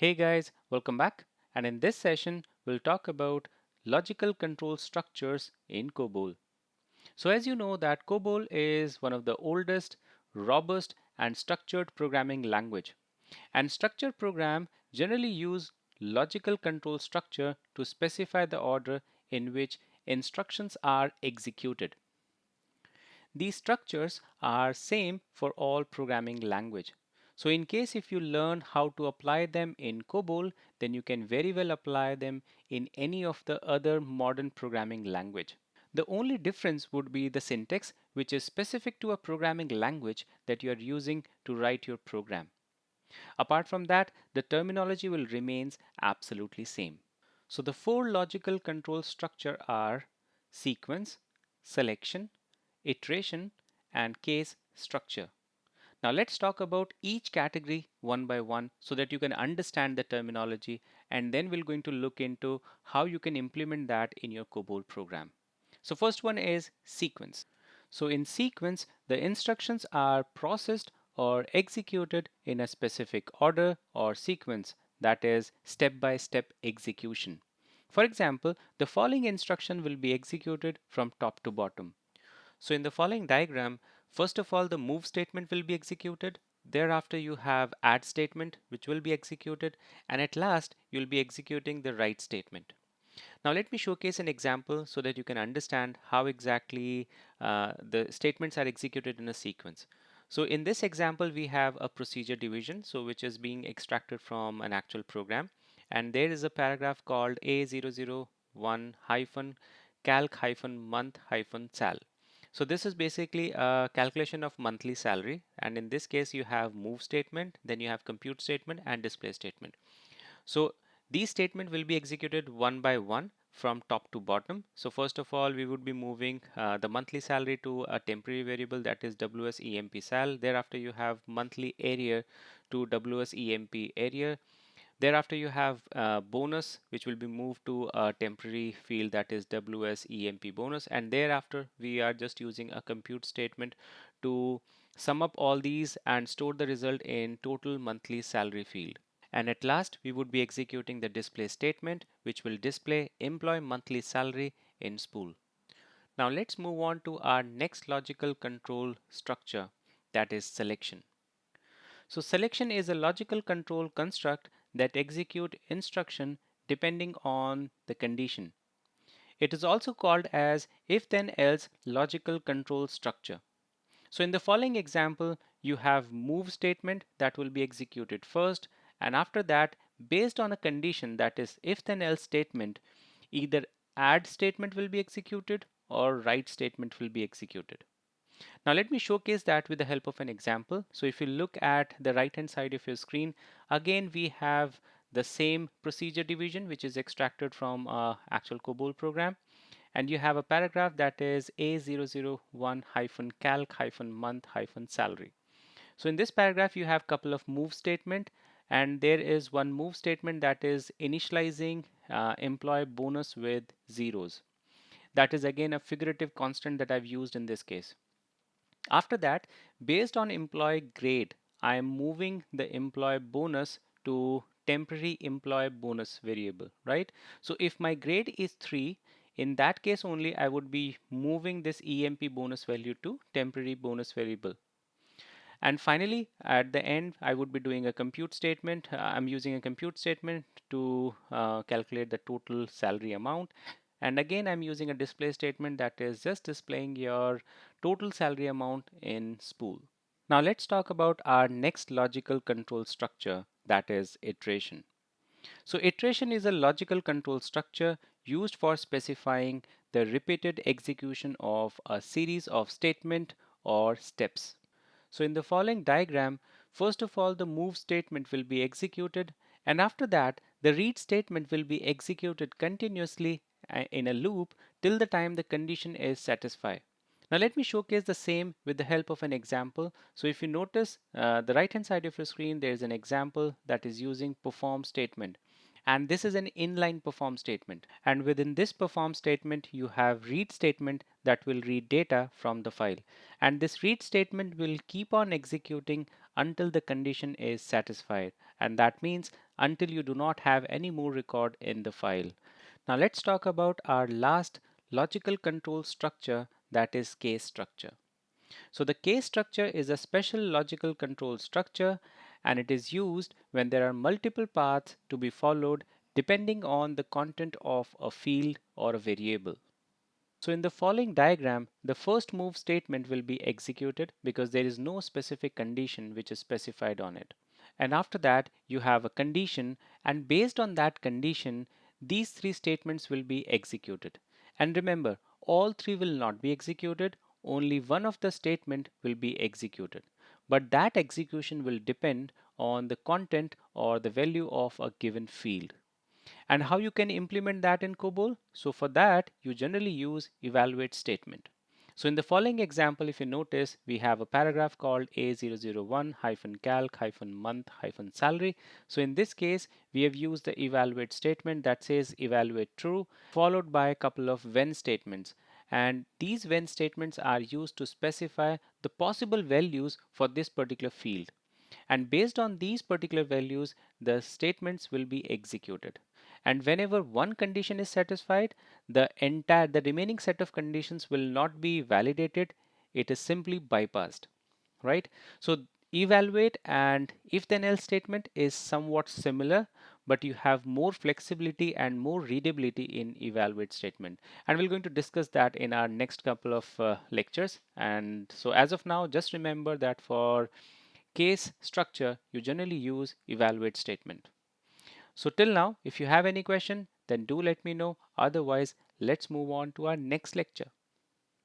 Hey guys, welcome back. And in this session, we'll talk about logical control structures in COBOL. So as you know that COBOL is one of the oldest, robust and structured programming language. And structured program generally use logical control structure to specify the order in which instructions are executed. These structures are same for all programming language. So in case if you learn how to apply them in COBOL, then you can very well apply them in any of the other modern programming language. The only difference would be the syntax, which is specific to a programming language that you are using to write your program. Apart from that, the terminology will remains absolutely same. So the four logical control structure are sequence, selection, iteration, and case structure. Now let's talk about each category one by one so that you can understand the terminology, and then we're going to look into how you can implement that in your COBOL program. So first one is sequence. So in sequence, the instructions are processed or executed in a specific order or sequence, that is step-by-step execution. For example, the following instruction will be executed from top to bottom. So in the following diagram, first of all, the move statement will be executed. Thereafter, you have add statement, which will be executed. And at last, you'll be executing the write statement. Now, let me showcase an example so that you can understand how exactly the statements are executed in a sequence. So in this example, we have a procedure division, so which is being extracted from an actual program. And there is a paragraph called A001 hyphen calc hyphen month hyphen sal. So this is basically a calculation of monthly salary, and in this case you have move statement, then you have compute statement and display statement. So these statements will be executed one by one from top to bottom. So first of all, we would be moving the monthly salary to a temporary variable, that is WSEMP sal. Thereafter you have monthly area to WSEMP area. Thereafter, you have bonus, which will be moved to a temporary field, that is WSEMP bonus. And thereafter, we are just using a compute statement to sum up all these and store the result in total monthly salary field. And at last, we would be executing the display statement, which will display employee monthly salary in spool. Now let's move on to our next logical control structure, that is selection. So selection is a logical control construct that execute instruction depending on the condition. It is also called as if then else logical control structure. So in the following example, you have move statement that will be executed first, and after that, based on a condition, that is if then else statement, either add statement will be executed or write statement will be executed. Now let me showcase that with the help of an example. So if you look at the right hand side of your screen, again we have the same procedure division which is extracted from actual COBOL program, and you have a paragraph that is A001 hyphen calc hyphen month hyphen salary. So in this paragraph you have couple of move statement, and there is one move statement that is initializing employee bonus with zeros. That is again a figurative constant that I've used in this case. After that, based on employee grade, I am moving the employee bonus to temporary employee bonus variable, right? So if my grade is 3, in that case only I would be moving this EMP bonus value to temporary bonus variable. And finally, at the end, I would be doing a compute statement. I'm using a compute statement to calculate the total salary amount. And again, I'm using a display statement that is just displaying your total salary amount in spool. Now let's talk about our next logical control structure, that is iteration. So iteration is a logical control structure used for specifying the repeated execution of a series of statement or steps. So in the following diagram, first of all the move statement will be executed, and after that the read statement will be executed continuously in a loop till the time the condition is satisfied. Now let me showcase the same with the help of an example. So if you notice the right hand side of your screen, there is an example that is using perform statement. And this is an inline perform statement. And within this perform statement, you have read statement that will read data from the file. And this read statement will keep on executing until the condition is satisfied. And that means until you do not have any more record in the file. Now let's talk about our last logical control structure, that is case structure. So the case structure is a special logical control structure, and it is used when there are multiple paths to be followed depending on the content of a field or a variable. So in the following diagram, the first move statement will be executed because there is no specific condition which is specified on it. And after that, you have a condition, and based on that condition, these three statements will be executed. And remember, all three will not be executed, only one of the statement will be executed. But that execution will depend on the content or the value of a given field. And how you can implement that in COBOL? So for that, you generally use evaluate statement. So in the following example, if you notice, we have a paragraph called A001-calc-month-salary. So in this case, we have used the evaluate statement that says evaluate true, followed by a couple of when statements. And these when statements are used to specify the possible values for this particular field. And based on these particular values, the statements will be executed. And whenever one condition is satisfied, the remaining set of conditions will not be validated. It is simply bypassed, right? So evaluate and if then else statement is somewhat similar, but you have more flexibility and more readability in evaluate statement, and we're going to discuss that in our next couple of lectures. And so as of now, just remember that for case structure, you generally use evaluate statement. So till now, if you have any question, then do let me know. Otherwise, let's move on to our next lecture.